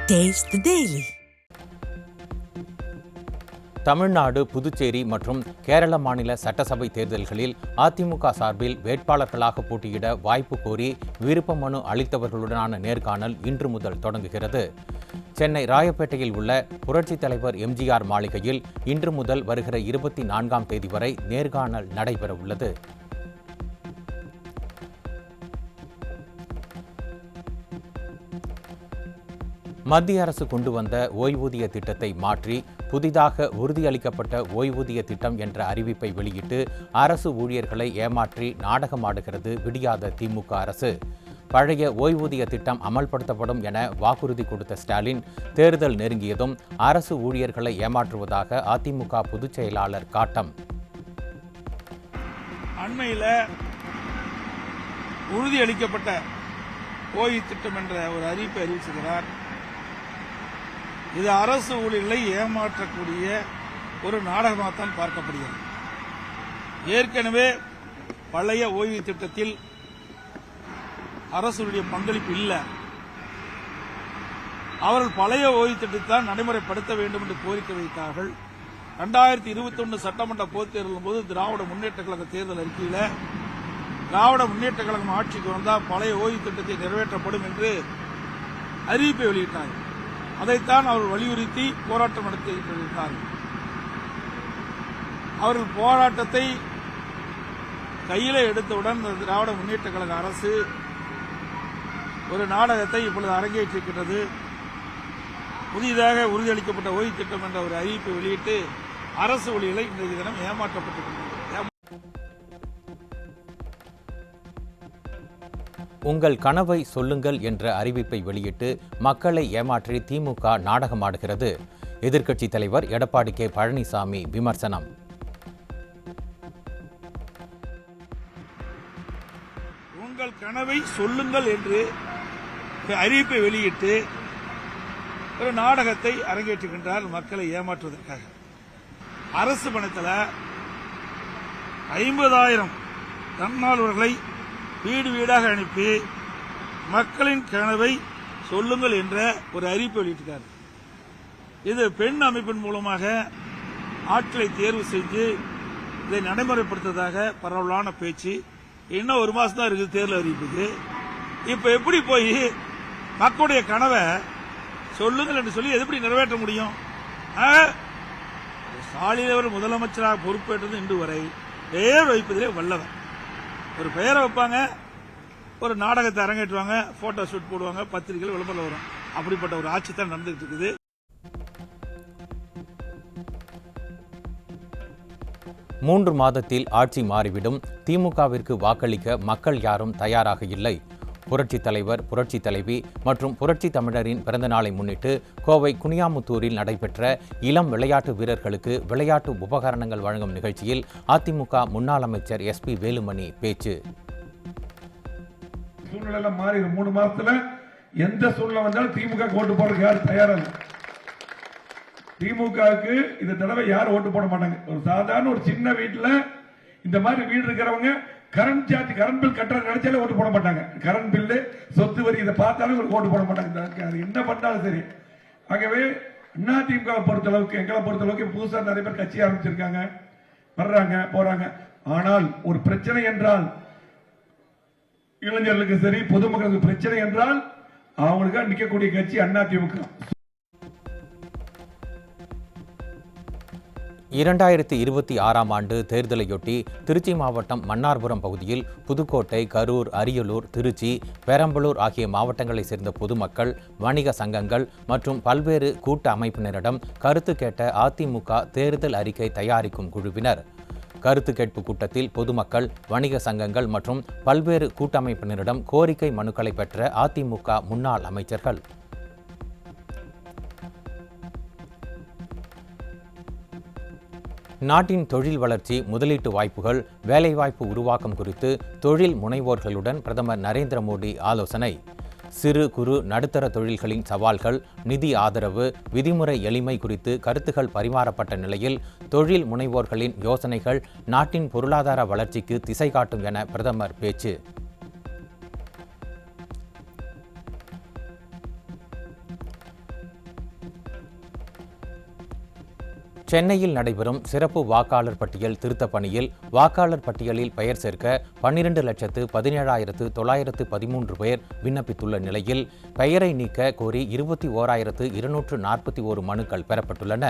Taste the Daily. Tamil Nadu, Puducherry மற்றும் கேரள மாநில சட்டசபை தேர்தல்களில் அதிமுக சார்பில் வேட்பாளர்களாக போட்டியிட வாய்ப்பு கோரி விருப்ப மனு அளித்தவர்களுடனான நேர்காணல் இன்று முதல் தொடங்குகிறது. சென்னை ராயப்பேட்டையில் உள்ள புரட்சித் தலைவர் எம்ஜிஆர் மாளிகையில் இன்று முதல் வருகிற 24ஆம் தேதி வரை நேர்காணல் நடைபெறவுள்ளது. மத்திய அரசு கொண்டு வந்த ஓய்வூதிய திட்டத்தை மாற்றி புதிதாக உறுதியளிக்கப்பட்ட ஓய்வூதிய திட்டம் என்ற அறிவிப்பை வெளியிட்டு அரசு ஊழியர்களை ஏமாற்றி நாடகமாடுகிறது விடியாத திமுக அரசு. பழைய ஓய்வூதிய திட்டம் அமல்படுத்தப்படும் என வாக்குறுதி கொடுத்த ஸ்டாலின் தேர்தல் நெருங்கியதும் அரசு ஊழியர்களை ஏமாற்றுவதாக அதிமுக பொதுச் செயலாளர் காட்டம். அண்மையில் உறுதியளிக்கப்பட்ட ஓய்வு திட்டம் என்ற ஒரு அறிவிப்பை அறிவிச்சிருக்கிறார். இது அரசு ஊழியர்களை ஏமாற்றக்கூடிய ஒரு நாடகமாகத்தான் பார்க்கப்படுகிறது. ஏற்கனவே பழைய ஓய்வு திட்டத்தில் அரசுடைய பங்களிப்பு இல்லை. அவர்கள் பழைய ஓய்வு திட்டத்தை நடைமுறைப்படுத்த வேண்டும் என்று கோரிக்கை வைத்தார்கள். 2021 சட்டமன்ற பொதுத் தேர்தலின் போது திராவிட முன்னேற்ற கழக தேர்தல் அறிக்கையில் திராவிட முன்னேற்ற கழகம் ஆட்சிக்கு வந்தால் பழைய ஓய்வு திட்டத்தை நிறைவேற்றப்படும் என்று அறிவிப்பை வெளியிட்டார்கள். அதைத்தான் அவர்கள் வலியுறுத்தி போராட்டம் நடத்தியிருக்கிறார்கள். அவர்கள் போராட்டத்தை கையில் எடுத்தவுடன் திராவிட முன்னேற்ற கழக அரசு ஒரு நாடகத்தை இப்பொழுது அரங்கேற்றிருக்கிறது. புதிதாக உறுதியளிக்கப்பட்ட ஓய்வு திட்டம் என்ற ஒரு அறிவிப்பை வெளியிட்டு அரசு ஊழியர்களை இன்றைய தினம் ஏமாற்றப்பட்டிருக்கிறது. உங்கள் கனவை சொல்லுங்கள் என்ற அறிவிப்பை வெளியிட்டு மக்களை ஏமாற்றி திமுக நாடகமாடுகிறது. எதிர்க்கட்சித் தலைவர் எடப்பாடி கே பழனிசாமி விமர்சனம். உங்கள் கனவை சொல்லுங்கள் என்று அறிவிப்பை வெளியிட்டு ஒரு நாடகத்தை அரங்கேற்றுகின்றார் மக்களை ஏமாற்றுவதற்காக. அரசு பணத்தில் 50,000 தன்னார்வலர்களை வீடு வீடாக அனுப்பி மக்களின் கனவை சொல்லுங்கள் என்ற ஒரு அறிவிப்பை வெளியிட்டார். இது பெண் அமைப்பின் மூலமாக ஆட்களை தேர்வு செஞ்சு இதை நடைமுறைப்படுத்துவதாக பரவலான பேச்சு. இன்னும் ஒரு மாசம் தான் இருக்குது தேர்தல் அறிவிப்புக்கு. இப்ப எப்படி போய் மக்களுடைய கனவை சொல்லுங்கள் என்று சொல்லி எப்படி நிறைவேற்ற முடியும்? ஸ்டாலின் அவர் முதலமைச்சராக பொறுப்பேற்றது இன்று வரை பெயர் வைப்பதிலே வல்லவர். ஒரு பெயரை வைப்பாங்க, ஒரு நாடகத்தை அரங்கேற்றுவாங்க, போட்டோ ஷூட் போடுவாங்க, பத்திரிகைகள் விளம்பரம் வரும். அப்படிப்பட்ட ஒரு ஆட்சி தான் நடந்துட்டு இருக்குது. 3 மாதத்தில் ஆட்சி மாறிவிடும். திமுகவிற்கு வாக்களிக்க மக்கள் யாரும் தயாராக இல்லை. புரட்சித் தலைவர், புரட்சித் தலைவி மற்றும் புரட்சி தமிழரின் பிறந்தநாளை முன்னிட்டு கோவை குனியாமுத்தூரில் நடைபெற்ற இளம் விளையாட்டு வீரர்களுக்கு விளையாட்டு உபகரணங்கள் வழங்கும் நிகழ்ச்சியில் அதிமுக முன்னாள் அமைச்சர் SP வேலுமணி பேச்சு. சூழ்நிலை மாறி 3 மாசத்துல எந்த சூழ்நிலை வந்தாலும் திமுக ஓட்டு போறதுக்கு யாரும் தயாரா இல்லை. திமுகவுக்கு இந்த தடவை யாரும் ஓட்டு போட மாட்டாங்க. ஒரு சாதாரண ஒரு சின்ன வீட்டுல இந்த மாதிரி வீடு இருக்கிறவங்க கரண்ட் பில் கட்டுறது நினைச்சாலே ஓட்டு போட மாட்டாங்க. கரண்ட் பில்லு, சொத்து வரி இதை பார்த்தாலும் ஒரு ஓட்டு போட மாட்டாங்க. அது என்ன பண்ணாலும் சரி. ஆகவே அதிமுக பொறுத்தளவுக்கு, எங்களை பொறுத்தளவுக்கு புதுசா நிறைய பேர் கட்சி ஆரம்பிச்சிருக்காங்க, வர்றாங்க போறாங்க. ஆனால் ஒரு பிரச்சனை என்றால் இளைஞர்களுக்கு சரி, பொதுமக்களுக்கு பிரச்சனை என்றால் அவங்களுக்காக நிற்கக்கூடிய கட்சி அதிமுக. 2026ஆம் ஆண்டு தேர்தலையொட்டி திருச்சி மாவட்டம் மன்னார்புரம் பகுதியில் புதுக்கோட்டை, கரூர், அரியலூர், திருச்சி, பெரம்பலூர் ஆகிய மாவட்டங்களைச் சேர்ந்த பொதுமக்கள், வணிக சங்கங்கள் மற்றும் பல்வேறு கூட்ட அமைப்பினரிடம் கருத்து கேட்ட அதிமுக தேர்தல் அறிக்கை தயாரிக்கும் குழுவினர். கருத்து கேட்பு கூட்டத்தில் பொதுமக்கள், வணிக சங்கங்கள் மற்றும் பல்வேறு கூட்டமைப்பினரிடம் கோரிக்கை மனுக்களை பெற்ற அதிமுக முன்னாள் அமைச்சர்கள். நாட்டின் தொழில் வளர்ச்சி, முதலீட்டு வாய்ப்புகள், வேலைவாய்ப்பு உருவாக்கம் குறித்து தொழில் முனைவோர்களுடன் பிரதமர் நரேந்திர மோடி ஆலோசனை. சிறு குறு நடுத்தர தொழில்களின் சவால்கள், நிதி ஆதரவு, விதிமுறை எளிமை குறித்து கருத்துக்கள் பரிமாறப்பட்ட நிலையில் தொழில் முனைவோர்களின் யோசனைகள் நாட்டின் பொருளாதார வளர்ச்சிக்கு திசை காட்டும் என பிரதமர் பேச்சு. சென்னையில் நடைபெறும் சிறப்பு வாக்காளர் பட்டியல் திருத்தப் பணியில் வாக்காளர் பட்டியலில் பெயர் சேர்க்க 12,17,913 பேர் விண்ணப்பித்துள்ள நிலையில் பெயரை நீக்க கோரி 21,241 மனுக்கள் பெறப்பட்டுள்ளன.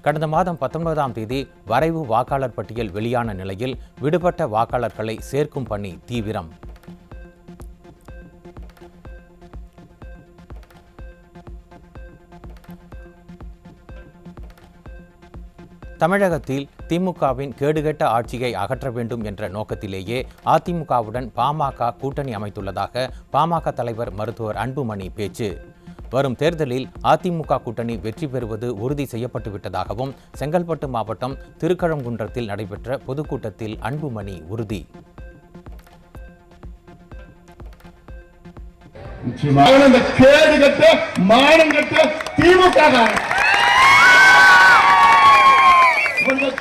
கடந்த மாதம் 19ஆம் தேதி வரைவு வாக்காளர் பட்டியல் வெளியான நிலையில் விடுபட்ட வாக்காளர்களை சேர்க்கும் பணி தீவிரம். தமிழகத்தில் திமுகவின் கேடுகெட்ட ஆட்சியை அகற்ற வேண்டும் என்ற நோக்கத்திலேயே அதிமுகவுடன் பாமக கூட்டணி அமைத்துள்ளதாக பாமக தலைவர் மருத்துவர் அன்புமணி பேச்சு. வரும் தேர்தலில் அதிமுக கூட்டணி வெற்றி பெறுவது உறுதி செய்யப்பட்டுவிட்டதாகவும் செங்கல்பட்டு மாவட்டம் திருக்கழுங்குன்றத்தில் நடைபெற்ற பொதுக்கூட்டத்தில் அன்புமணி உறுதி.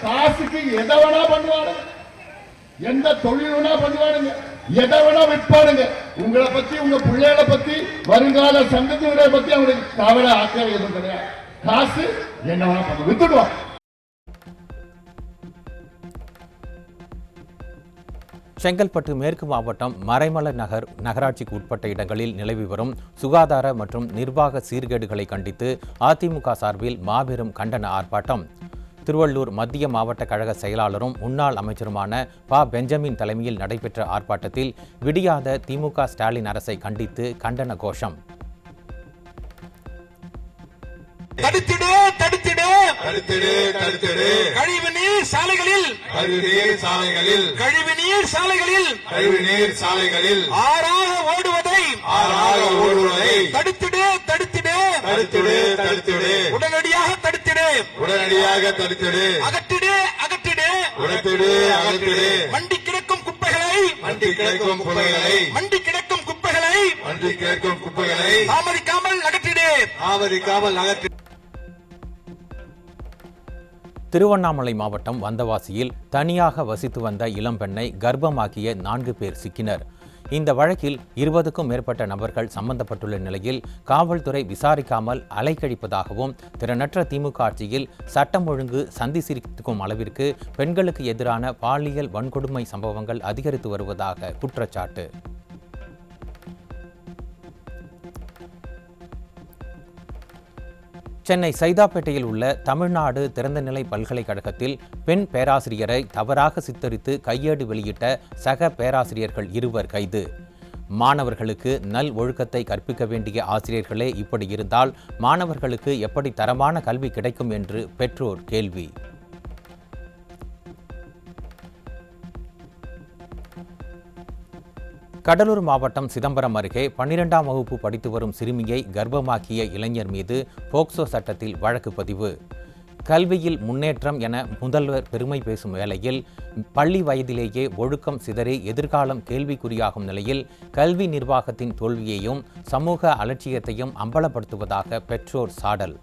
காசுக்கு எதை வேணா பண்ணுவானுங்க, எந்த தொழில் வேணா பண்ணுவானுங்க, எதை வேணா விற்பானுங்க. உங்களை பத்தி, உங்க பிள்ளைகளை பத்தி, வருங்கால சங்கத்தினரை பத்தி அவங்களுக்கு கவலை ஆக்கவே எதுவும் கிடையாது. காசு என்ன வேணா பண்ண வித்துடுவான். செங்கல்பட்டு மேற்கு மாவட்டம் மறைமலர் நகராட்சிக்கு உட்பட்ட இடங்களில் நிலவி வரும் சுகாதார மற்றும் நிர்வாக சீர்கேடுகளை கண்டித்து அதிமுக சார்பில் மாபெரும் கண்டன ஆர்ப்பாட்டம். திருவள்ளூர் மத்திய மாவட்ட கழக செயலாளரும் முன்னாள் அமைச்சருமான ப. பெஞ்சமின் தலைமையில் நடைபெற்ற ஆர்ப்பாட்டத்தில் விடியாத திமுக ஸ்டாலின் அரசை கண்டித்து கண்டன கோஷம். தடுத்திடு தடுத்திடு தடுத்திடு தடுத்திடு கழிவுநீர் சாலைகளில் கழிவுநீர் சாலைகளில் கழிவுநீர் சாலைகளில் கழிவுநீர் சாலைகளில் ஆறாக ஓடுவதை தடுத்திடு தடுத்திடு தடுத்திடு தடுத்திடு உடனடியாக தடுத்திடு உடனடியாக தடுத்திடு அகற்றிடு அகற்றிடு உடத்திடு அகற்றிடு மண்டி கிடக்கும் குப்பைகளை மண்டி கிடக்கும் குப்பைகளை மண்டி கிடக்கும் குப்பைகளை மண்டி கிடக்கும் குப்பைகளை தாமதிக்காமல் அகற்றிடு தாமதிக்காமல் அகற்றிடு. திருவண்ணாமலை மாவட்டம் வந்தவாசியில் தனியாக வசித்து வந்த இளம்பெண்ணை கர்ப்பமாக்கிய 4 பேர் சிக்கினர். இந்த வழக்கில் 20க்கும் மேற்பட்ட நபர்கள் சம்பந்தப்பட்டுள்ள நிலையில் காவல்துறை விசாரிக்காமல் அலைக்கழிப்பதாகவும் திறனற்ற திமுக ஆட்சியில் சட்டம் ஒழுங்கு சந்தி சிரிக்கும் அளவிற்கு பெண்களுக்கு எதிரான பாலியல் வன்கொடுமை சம்பவங்கள் அதிகரித்து வருவதாக குற்றச்சாட்டு. சென்னை சைதாப்பேட்டையில் உள்ள தமிழ்நாடு திறந்தநிலை பல்கலைக்கழகத்தில் பெண் பேராசிரியரை தவறாக சித்தரித்து கையேடு வெளியிட்ட சக பேராசிரியர்கள் 2 கைது. மாணவர்களுக்கு நல் ஒழுக்கத்தை கற்பிக்க வேண்டிய ஆசிரியர்களே இப்படி இருந்தால் மாணவர்களுக்கு எப்படி தரமான கல்வி கிடைக்கும் என்று பெற்றோர் கேள்வி. கடலூர் மாவட்டம் சிதம்பரம் அருகே 12ஆம் வகுப்பு படித்து வரும் சிறுமியை கர்ப்பமாக்கிய இளைஞர் மீது போக்சோ சட்டத்தில் வழக்கு பதிவு. கல்வியில் முன்னேற்றம் என முதல்வர் பெருமை பேசும் வேளையில் பள்ளி வயதிலேயே ஒழுக்கம் சிதறி எதிர்காலம் கேள்விக்குறியாகும் நிலையில் கல்வி நிர்வாகத்தின் தோல்வியையும் சமூக அலட்சியத்தையும் அம்பலப்படுத்துவதாக பெற்றோர் சாடல்.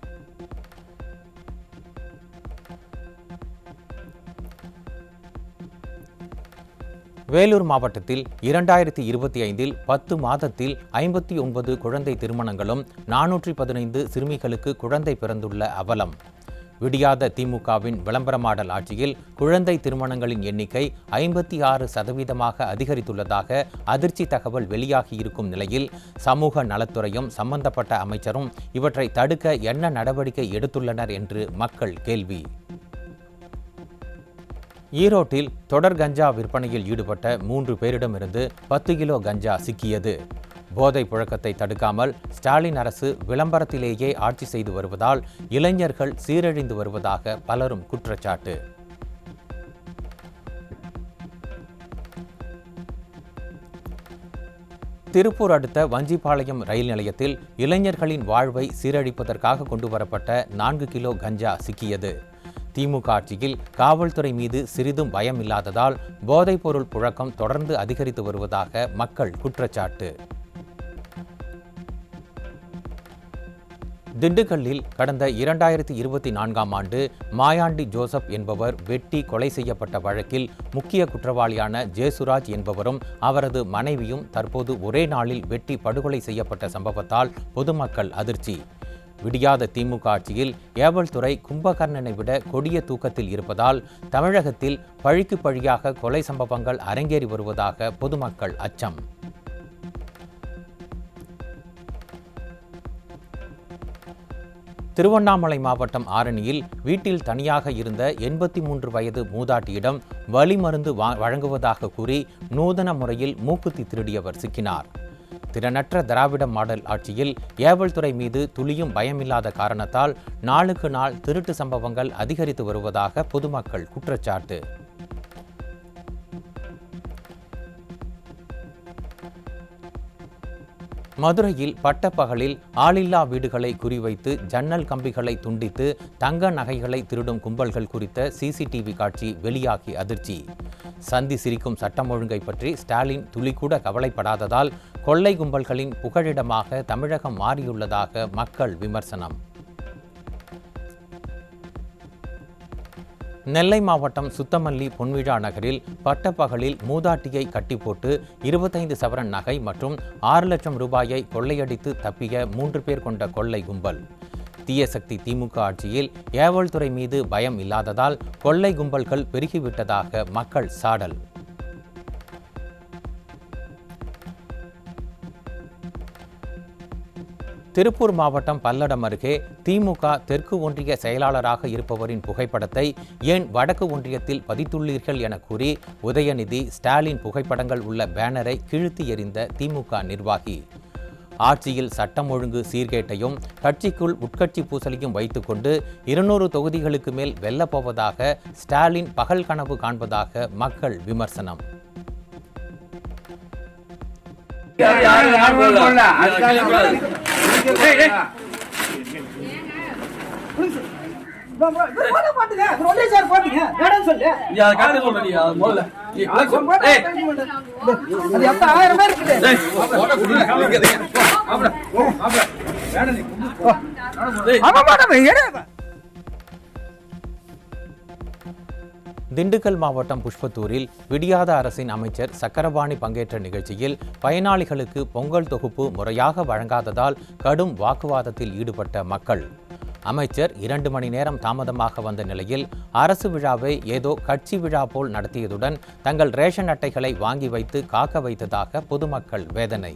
வேலூர் மாவட்டத்தில் 2025இல் 10 மாதத்தில் 59 குழந்தை திருமணங்களும் 415 சிறுமிகளுக்கு குழந்தை பிறந்துள்ள அவலம். விடியாத திமுகவின் விளம்பரமாடல் ஆட்சியில் குழந்தை திருமணங்களின் எண்ணிக்கை 56% அதிகரித்துள்ளதாக அதிர்ச்சி தகவல் வெளியாகியிருக்கும் நிலையில் சமூக நலத்துறையும் சம்பந்தப்பட்ட அமைச்சரும் இவற்றை தடுக்க என்ன நடவடிக்கை எடுத்துள்ளனர் என்று மக்கள் கேள்வி. ஈரோட்டில் தொடர் கஞ்சா விற்பனையில் ஈடுபட்ட 3 பேரிடமிருந்து 10 கிலோ கஞ்சா சிக்கியது. போதை புழக்கத்தை தடுக்காமல் ஸ்டாலின் அரசு விளம்பரத்திலேயே ஆட்சி செய்து வருவதால் இளைஞர்கள் சீரழிந்து வருவதாக பலரும் குற்றச்சாட்டு. திருப்பூர் அடுத்த வஞ்சிபாளையம் ரயில் நிலையத்தில் இளைஞர்களின் வாழ்வை சீரழிப்பதற்காக கொண்டுவரப்பட்ட 4 கிலோ கஞ்சா சிக்கியது. திமுக ஆட்சியில் காவல்துறை மீது சிறிதும் பயம் இல்லாததால் போதைப்பொருள் புழக்கம் தொடர்ந்து அதிகரித்து வருவதாக மக்கள் குற்றச்சாட்டு. திண்டுக்கல்லில் கடந்த 2024ஆம் ஆண்டு மாயாண்டி ஜோசப் என்பவர் வெட்டி கொலை செய்யப்பட்ட வழக்கில் முக்கிய குற்றவாளியான ஜேசுராஜ் என்பவரும் அவரது மனைவியும் தற்போது ஒரே நாளில் வெட்டி படுகொலை செய்யப்பட்ட சம்பவத்தால் பொதுமக்கள் அதிர்ச்சி. விடியாத திமுக ஆட்சியில் ஏவல்துறை கும்பகர்ணனை விட கொடிய தூக்கத்தில் இருப்பதால் தமிழகத்தில் பழிக்கு பழியாக கொலை சம்பவங்கள் அரங்கேறி வருவதாக பொதுமக்கள் அச்சம். திருவண்ணாமலை மாவட்டம் ஆரணியில் வீட்டில் தனியாக இருந்த 83 வயது மூதாட்டியிடம் வலி மருந்து வழங்குவதாக கூறி நூதன முறையில் மூக்குத்தி திருடியவர் சிக்கினார். திறனற்ற திராவிட மாடல் ஆட்சியில் ஏவல்துறை மீது துளியும் பயமில்லாத காரணத்தால் நாளுக்கு நாள் திருட்டு சம்பவங்கள் அதிகரித்து வருவதாக பொதுமக்கள் குற்றச்சாட்டு. மதுரையில் பட்டப்பகலில் ஆளில்லா வீடுகளை குறிவைத்து ஜன்னல் கம்பிகளை துண்டித்து தங்க நகைகளை திருடும் கும்பல்கள் குறித்த சிசிடிவி காட்சி வெளியாகி அதிர்ச்சி. சந்தி சிரிக்கும் சட்டம் ஒழுங்கை பற்றி ஸ்டாலின் துளிக்கூட கவலைப்படாததால் கொள்ளை கும்பல்களின் புகழிடமாக தமிழகம் மாறியுள்ளதாக மக்கள் விமர்சனம். நெல்லை மாவட்டம் சுத்தமல்லி பொன்விழா நகரில் பட்டப்பகலில் மூதாட்டியை கட்டி போட்டு 25 சவரன் நகை மற்றும் 6 லட்சம் ரூபாயை கொள்ளையடித்து தப்பிய 3 பேர் கொண்ட கொள்ளை கும்பல். தீயசக்தி திமுக ஆட்சியில் ஏவல்துறை மீது பயம் இல்லாததால் கொள்ளை கும்பல்கள் பெருகிவிட்டதாக மக்கள் சாடல். திருப்பூர் மாவட்டம் பல்லடம் அருகே திமுக தெற்கு ஒன்றிய செயலாளராக இருப்பவரின் புகைப்படத்தை ஏன் வடக்கு ஒன்றியத்தில் பதித்துள்ளீர்கள் என கூறி உதயநிதி, ஸ்டாலின் புகைப்படங்கள் உள்ள பேனரை கிழித்து எறிந்த திமுக நிர்வாகி. ஆட்சியில் சட்டம் ஒழுங்கு சீர்கேட்டையும் கட்சிக்குள் உட்கட்சி பூசலையும் வைத்துக்கொண்டு 200 தொகுதிகளுக்கு மேல் வெல்லப்போவதாக ஸ்டாலின் பகல் கனவு காண்பதாக மக்கள் விமர்சனம். திண்டுக்கல் மாவட்டம் புஷ்பத்தூரில் விடியாத அரசின் அமைச்சர் சக்கரபாணி பங்கேற்ற நிகழ்ச்சியில் பயனாளிகளுக்கு பொங்கல் தொகுப்பு முறையாக வழங்காததால் கடும் வாக்குவாதத்தில் ஈடுபட்ட மக்கள். அமைச்சர் 2 மணி நேரம் தாமதமாக வந்த நிலையில் அரசு விழாவை ஏதோ கட்சி விழா போல் நடத்தியதுடன் தங்கள் ரேஷன் அட்டைகளை வாங்கி வைத்து காக்க வைத்ததாக பொதுமக்கள் வேதனை.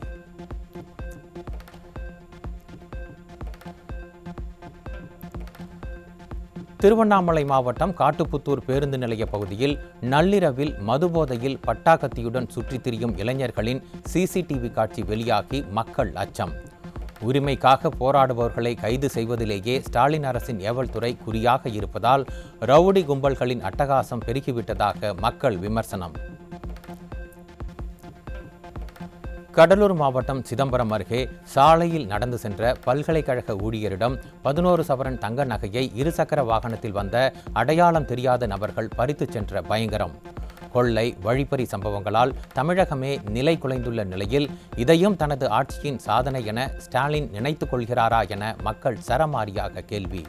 திருவண்ணாமலை மாவட்டம் காட்டுப்புத்தூர் பேருந்து நிலைய பகுதியில் நள்ளிரவில் மதுபோதையில் பட்டாக்கத்தியுடன் சுற்றித் திரியும் இளைஞர்களின் சிசிடிவி காட்சி வெளியாகி மக்கள் அச்சம். உரிமைக்காக போராடுபவர்களை கைது செய்வதிலேயே ஸ்டாலின் அரசின் ஏவல்துறை குறியாக இருப்பதால் ரவுடி கும்பல்களின் அட்டகாசம் பெருகிவிட்டதாக மக்கள் விமர்சனம். கடலூர் மாவட்டம் சிதம்பரம் அருகே சாலையில் நடந்து சென்ற பல்கலைக்கழக ஊழியரிடம் 11 சவரன் தங்க நகையை இருசக்கர வாகனத்தில் வந்த அடையாளம் தெரியாத நபர்கள் பறித்து சென்ற பயங்கரம். கொள்ளை, வழிப்பறி சம்பவங்களால் தமிழகமே நிலை குலைந்துள்ள நிலையில் இதையும் தனது ஆட்சியின் சாதனை என ஸ்டாலின் நினைத்துக் கொள்கிறாரா என மக்கள் சரமாரியாக கேள்வி.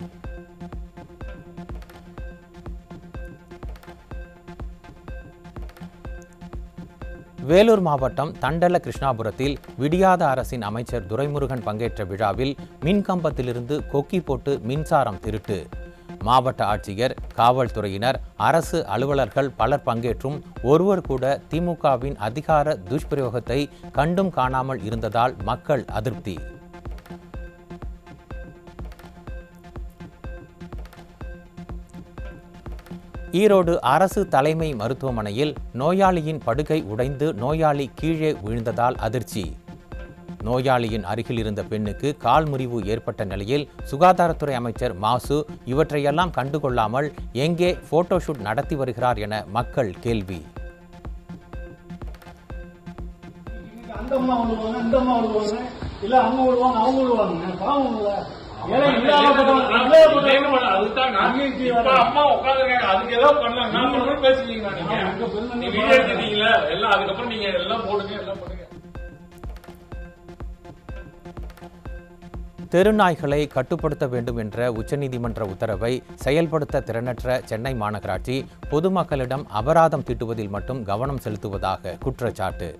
வேலூர் மாவட்டம் தண்டல கிருஷ்ணாபுரத்தில் விடியாத அரசின் அமைச்சர் துரைமுருகன் பங்கேற்ற விழாவில் மின்கம்பத்திலிருந்து கொக்கி போட்டு மின்சாரம் திருட்டு. மாவட்ட ஆட்சியர், காவல்துறையினர், அரசு அலுவலர்கள் பலர் பங்கேற்றும் ஒருவர் கூட திமுகவின் அதிகார துஷ்பிரயோகத்தை கண்டும் காணாமல் இருந்ததால் மக்கள் அதிருப்தி. ஈரோடு அரசு தலைமை மருத்துவமனையில் நோயாளியின் படுக்கை உடைந்து நோயாளி கீழே விழுந்ததால் அதிர்ச்சி. நோயாளியின் அருகில் இருந்த பெண்ணுக்கு கால் முறிவு ஏற்பட்ட நிலையில் சுகாதாரத்துறை அமைச்சர் மாசு இவற்றையெல்லாம் கண்டுகொள்ளாமல் எங்கே போட்டோஷூட் நடத்தி வருகிறார் என மக்கள் கேள்வி. தெருநாய்களை கட்டுப்படுத்த வேண்டும் என்ற உச்சநீதிமன்ற உத்தரவை செயல்படுத்த திறனற்ற சென்னை மாநகராட்சி பொதுமக்களிடம் அபராதம் தீட்டுவதில் மட்டும் கவனம் செலுத்துவதாக குற்றச்சாட்டு.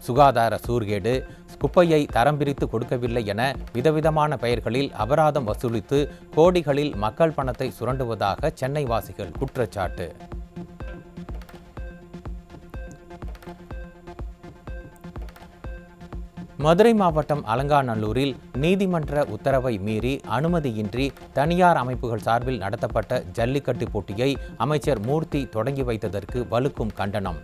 சுகாதார சூர்கேடு, குப்பையை தரம் பிரித்து கொடுக்கவில்லை என விதவிதமான பெயர்களில் அபராதம் வசூலித்து கோடிகளில் மக்கள் பணத்தை சுரண்டுவதாக சென்னை வாசிகள் குற்றச்சாட்டு. மதுரை மாவட்டம் அலங்காநல்லூரில் நீதிமன்ற உத்தரவை மீறி அனுமதியின்றி தனியார் அமைப்புகள் சார்பில் நடத்தப்பட்ட ஜல்லிக்கட்டு போட்டியை அமைச்சர் மூர்த்தி தொடங்கி வைத்ததற்கு வலுக்கும் கண்டனம்.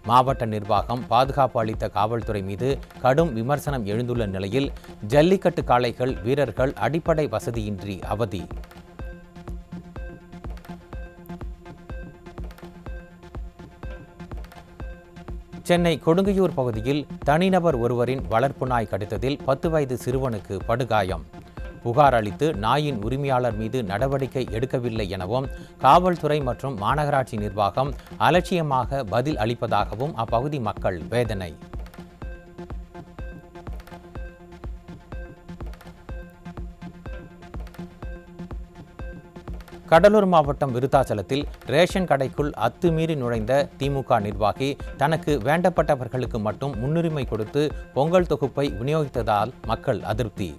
மாவட்ட நிர்வாகம் பாதுகாப்பு அளித்த காவல்துறை மீது கடும் விமர்சனம் எழுந்துள்ள நிலையில் ஜல்லிக்கட்டு காளைகள் வீரர்கள் அடிப்படை வசதியின்றி அவதி. சென்னை கொடுங்கையூர் பகுதியில் தனிநபர் ஒருவரின் வளர்ப்பு நாய் கடித்ததில் 10 வயது சிறுவனுக்கு படுகாயம். புகார் அளித்து நாயின் உரிமையாளர் மீது நடவடிக்கை எடுக்கவில்லை எனவும் காவல்துறை மற்றும் மாநகராட்சி நிர்வாகம் அலட்சியமாக பதில் அளிப்பதாகவும் அப்பகுதி மக்கள் வேதனை. கடலூர் மாவட்டம் விருத்தாச்சலத்தில் ரேஷன் கடைக்குள் அத்துமீறி நுழைந்த திமுக நிர்வாகி தனக்கு வேண்டப்பட்டவர்களுக்கு மட்டும் முன்னுரிமை கொடுத்து பொங்கல் தொகுப்பை விநியோகித்ததால் மக்கள் அதிருப்தி.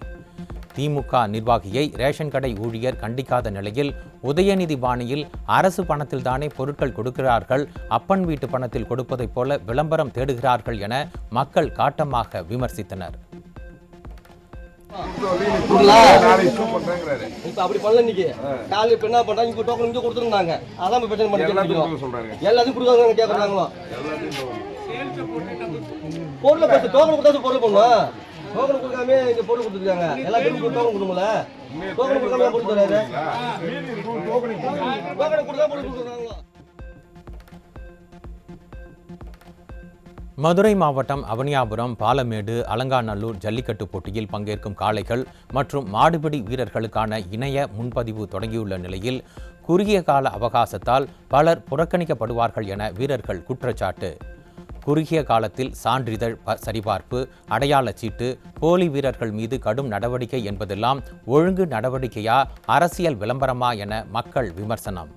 திமுக நிர்வாகியை ரேஷன் கடை ஊழியர் கண்டிக்காத நிலையில் உதயநிதி பாணியில் அரசு பணத்தில்தானே பொருட்கள் கொடுக்கிறார்கள், அப்பன் வீட்டு பணத்தில் கொடுப்பதைப் போல விளம்பரம் தேடுகிறார்கள் என மக்கள் காட்டமாக விமர்சித்தனர். இப்ப அப்படி பண்ணல இன்னைக்கு காலையில இப்ப என்ன பண்றாங்க, இங்க டோக்கன் இங்க கொடுத்துருந்தாங்க, அதான் பிரச்சனை பண்ணிக்கிறோம். எல்லாத்தையும் கொடுக்காங்க கேக்குறாங்களோ பொருளை பத்தி டோக்கன் கொடுத்தா பொருள் பண்ணுவோம். டோக்கன் கொடுக்காம இங்க பொருள் கொடுத்துருக்காங்க, எல்லாத்தையும் டோக்கன் கொடுக்கல, டோக்கன் கொடுக்காம பொருள் தராரு, டோக்கன் கொடுத்தா பொருள் கொடுக்குறாங்களோ. மதுரை மாவட்டம் அவனியாபுரம், பாலமேடு, அலங்காநல்லூர் ஜல்லிக்கட்டு போட்டியில் பங்கேற்கும் காளைகள் மற்றும் மாடுபிடி வீரர்களுக்கான இணைய முன்பதிவு தொடங்கியுள்ள நிலையில் குறுகிய கால அவகாசத்தால் பலர் புறக்கணிக்கப்படுவார்கள் என வீரர்கள் குற்றச்சாட்டு. குறுகிய காலத்தில் சான்றிதழ் சரிபார்ப்பு, அடையாள சீட்டு, போலி வீரர்கள் மீது கடும் நடவடிக்கை என்பதெல்லாம் ஒழுங்கு நடவடிக்கையா, அரசியல் விளம்பரமா என மக்கள் விமர்சனம்.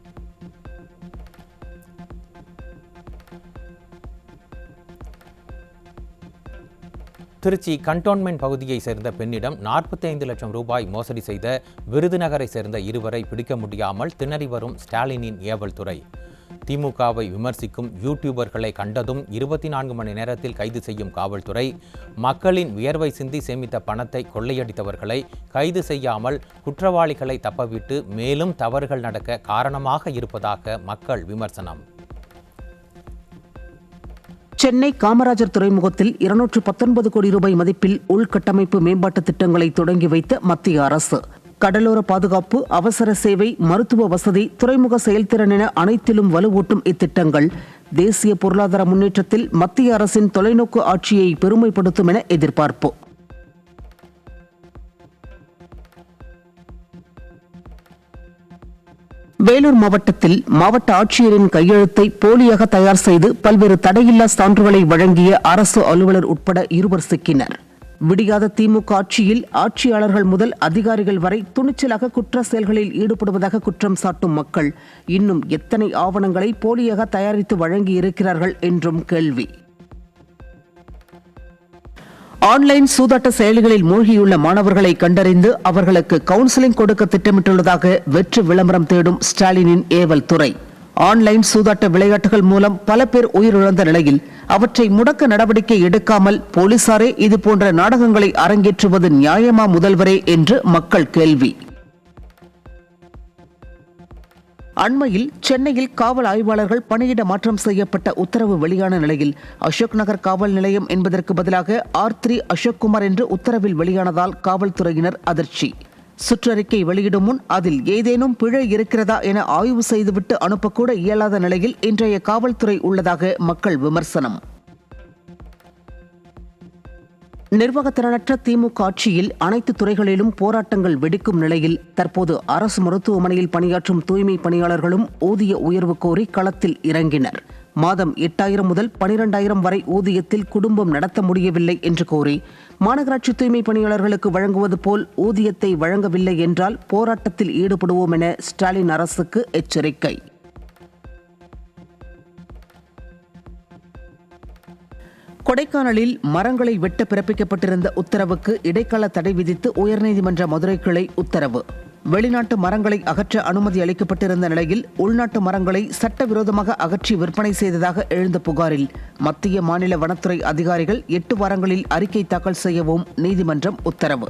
திருச்சி கண்டோன்மெண்ட் பகுதியை சேர்ந்த பெண்ணிடம் 45 லட்சம் ரூபாய் மோசடி செய்த விருதுநகரை சேர்ந்த இருவரை பிடிக்க முடியாமல் திணறி வரும் ஸ்டாலினின் ஏவல் துறை. திமுகவை விமர்சிக்கும் யூடியூபர்களை கண்டதும் 24 மணி நேரத்தில் கைது செய்யும் காவல்துறை, மக்களின் வியர்வை சிந்தி சேமித்த பணத்தை கொள்ளையடித்தவர்களை கைது செய்யாமல் குற்றவாளிகளை தப்பவிட்டு மேலும் தவறுகள் நடக்க காரணமாக இருப்பதாக மக்கள் விமர்சனம். சென்னை காமராஜர் துறைமுகத்தில் 219 கோடி ரூபாய் மதிப்பில் உள்கட்டமைப்பு மேம்பாட்டு திட்டங்களை தொடங்கி வைத்த மத்திய அரசு. கடலோர பாதுகாப்பு, அவசர சேவை, மருத்துவ வசதி, துறைமுக செயல்திறன் என அனைத்திலும் வலுவூட்டும் இத்திட்டங்கள் தேசிய பொருளாதார முன்னேற்றத்தில் மத்திய அரசின் தொலைநோக்கு ஆட்சியை பெருமைப்படுத்தும் என எதிர்பார்ப்பு. வேலூர் மாவட்டத்தில் மாவட்ட ஆட்சியரின் கையெழுத்தை போலியாக தயார் செய்து பல்வேறு தடையில்லா சான்றுகளை வழங்கிய அரசு அலுவலர் உட்பட 2 சிக்கினர். விடியாத திமுக ஆட்சியில் ஆட்சியாளர்கள் முதல் அதிகாரிகள் வரை துணிச்சலாக குற்ற செயல்களில் ஈடுபடுவதாக குற்றம் சாட்டும் மக்கள் இன்னும் எத்தனை ஆவணங்களை போலியாக தயாரித்து வழங்கி இருக்கிறார்கள் என்றும் கேள்வி. ஆன்லைன் சூதாட்ட செயலிகளில் மூழ்கியுள்ள மாணவர்களை கண்டறிந்து அவர்களுக்கு கவுன்சிலிங் கொடுக்க திட்டமிட்டுள்ளதாக வெற்று விளம்பரம் தேடும் ஸ்டாலினின் ஏவல் துறை. ஆன்லைன் சூதாட்ட விளையாட்டுகள் மூலம் பல பேர் உயிரிழந்த நிலையில் அவற்றை முடக்க நடவடிக்கை எடுக்காமல் போலீசாரே இதுபோன்ற நாடகங்களை அரங்கேற்றுவது நியாயமா முதல்வரே என்று மக்கள் கேள்வி. அண்மையில் சென்னையில் காவல் ஆய்வாளர்கள் பணியிட மாற்றம் செய்யப்பட்ட உத்தரவு வெளியான நிலையில் அசோக் நகர் காவல் நிலையம் என்பதற்கு பதிலாக R3 அசோக்குமார் என்று உத்தரவில் வெளியானதால் காவல்துறையினர் அதிர்ச்சி. சுற்றறிக்கை வெளியிடும் முன் அதில் ஏதேனும் பிழை இருக்கிறதா என ஆய்வு செய்துவிட்டு அனுப்பக்கூட இயலாத நிலையில் இன்றைய காவல்துறை உள்ளதாக மக்கள் விமர்சனம். நிர்வாகத்திறனற்ற திமுக ஆட்சியில் அனைத்து துறைகளிலும் போராட்டங்கள் வெடிக்கும் நிலையில் தற்போது அரசு மருத்துவமனையில் பணியாற்றும் தூய்மை பணியாளர்களும் ஊதிய உயர்வு கோரி களத்தில் இறங்கினர். மாதம் 8,000 முதல் 12,000 வரை ஊதியத்தில் குடும்பம் நடத்த முடியவில்லை என்று கோரி மாநகராட்சி தூய்மை பணியாளர்களுக்கு வழங்குவது போல் ஊதியத்தை வழங்கவில்லை என்றால் போராட்டத்தில் ஈடுபடுவோம் என ஸ்டாலின் அரசுக்கு எச்சரிக்கை. கொடைக்கானலில் மரங்களை வெட்ட பிறப்பிக்கப்பட்டிருந்த உத்தரவுக்கு இடைக்கால தடை விதித்து உயர்நீதிமன்ற மதுரை கிளை உத்தரவு. வெளிநாட்டு மரங்களை அகற்ற அனுமதி அளிக்கப்பட்டிருந்த நிலையில் உள்நாட்டு மரங்களை சட்டவிரோதமாக அகற்றி விற்பனை செய்ததாக எழுந்த புகாரில் மத்திய மாநில வனத்துறை அதிகாரிகள் 8 வாரங்களில் அறிக்கை தாக்கல் செய்யவும் நீதிமன்றம் உத்தரவு.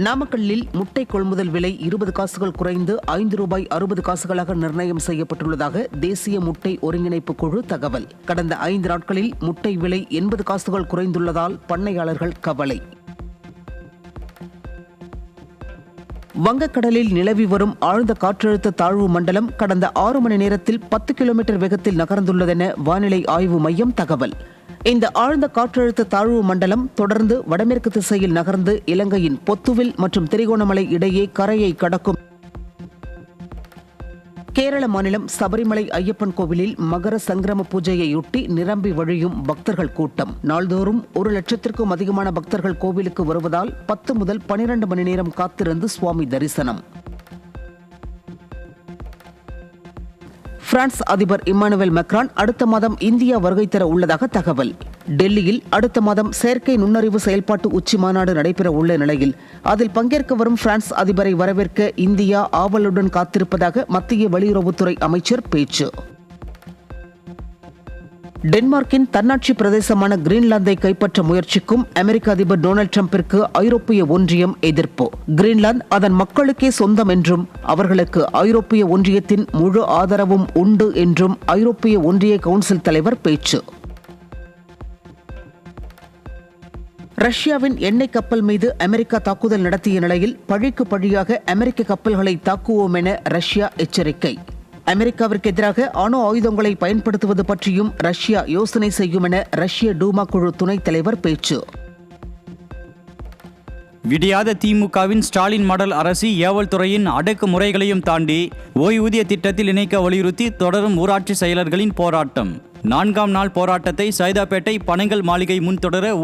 நாமக்கல்லில் முட்டை கொள்முதல் விலை 20 காசுகள் குறைந்து ரூபாய் 5.60 நிர்ணயம் செய்யப்பட்டுள்ளதாக தேசிய முட்டை ஒருங்கிணைப்பு குழு தகவல். கடந்த 5 நாட்களில் முட்டை விலை 80 காசுகள் குறைந்துள்ளதால் பண்ணையாளர்கள் கவலை. வங்கக்கடலில் நிலவி வரும் ஆழ்ந்த காற்றழுத்த தாழ்வு மண்டலம் கடந்த 6 மணி நேரத்தில் 10 கிலோமீட்டர் வேகத்தில் நகர்ந்துள்ளதென வானிலை ஆய்வு மையம் தகவல். இந்த ஆழ்ந்த காற்றழுத்த தாழ்வு மண்டலம் தொடர்ந்து வடமேற்கு திசையில் நகர்ந்து இலங்கையின் பொத்துவில் மற்றும் திரிகோணமலை இடையே கரையை கடக்கும். கேரள மாநிலம் சபரிமலை ஐயப்பன் கோவிலில் மகர சங்கிரம பூஜையையொட்டி நிரம்பி வழியும் பக்தர்கள் கூட்டம். நாள்தோறும் 1 லட்சத்திற்கும் அதிகமான பக்தர்கள் கோவிலுக்கு வருவதால் 10 முதல் 12 மணி நேரம் காத்திருந்து சுவாமி தரிசனம். பிரான்ஸ் அதிபர் இம்மானுவேல் மேக்ரான் அடுத்த மாதம் இந்தியா வருகை தர உள்ளதாக தகவல். டெல்லியில் அடுத்த மாதம் செயற்கை நுண்ணறிவு செயல்பாட்டு உச்சி மாநாடு நடைபெற உள்ள நிலையில் அதில் பங்கேற்க வரும் பிரான்ஸ் அதிபரை வரவேற்க இந்தியா ஆவலுடன் காத்திருப்பதாக மத்திய வெளியுறவுத்துறை அமைச்சர் பேச்சு. டென்மார்க்கின் தன்னாட்சி பிரதேசமான கிரீன்லாந்தை கைப்பற்ற முயற்சிக்கும் அமெரிக்க அதிபர் டொனால்டு டிரம்பிற்கு ஐரோப்பிய ஒன்றியம் எதிர்ப்பு. கிரீன்லாந்து அதன் மக்களுக்கே சொந்தம் என்றும் அவர்களுக்கு ஐரோப்பிய ஒன்றியத்தின் முழு ஆதரவும் உண்டு என்றும் ஐரோப்பிய ஒன்றிய கவுன்சில் தலைவர் பேச்சு. ரஷ்யாவின் எண்ணெய் கப்பல் மீது அமெரிக்கா தாக்குதல் நடத்திய நிலையில் பழிக்கு பழியாக அமெரிக்க கப்பல்களை தாக்குவோம் என ரஷ்யா எச்சரிக்கை. அமெரிக்காவிற்கு எதிராக அணு ஆயுதங்களை பயன்படுத்துவது பற்றியும் ரஷ்யா யோசனை செய்யும் என ரஷ்ய டூமா குழு துணைத் தலைவர் பேச்சு. விடியாத திமுகவின் ஸ்டாலின் மாடல் அரசு ஏவல் துறையின் அடக்குமுறைகளையும் தாண்டி ஓய்வூதிய திட்டத்தில் இணைக்க வலியுறுத்தி தொடரும் ஊராட்சி செயலர்களின் போராட்டம். 4ஆம் நாள் போராட்டத்தை சைதாப்பேட்டை பனங்கல் மாளிகை முன் தொடர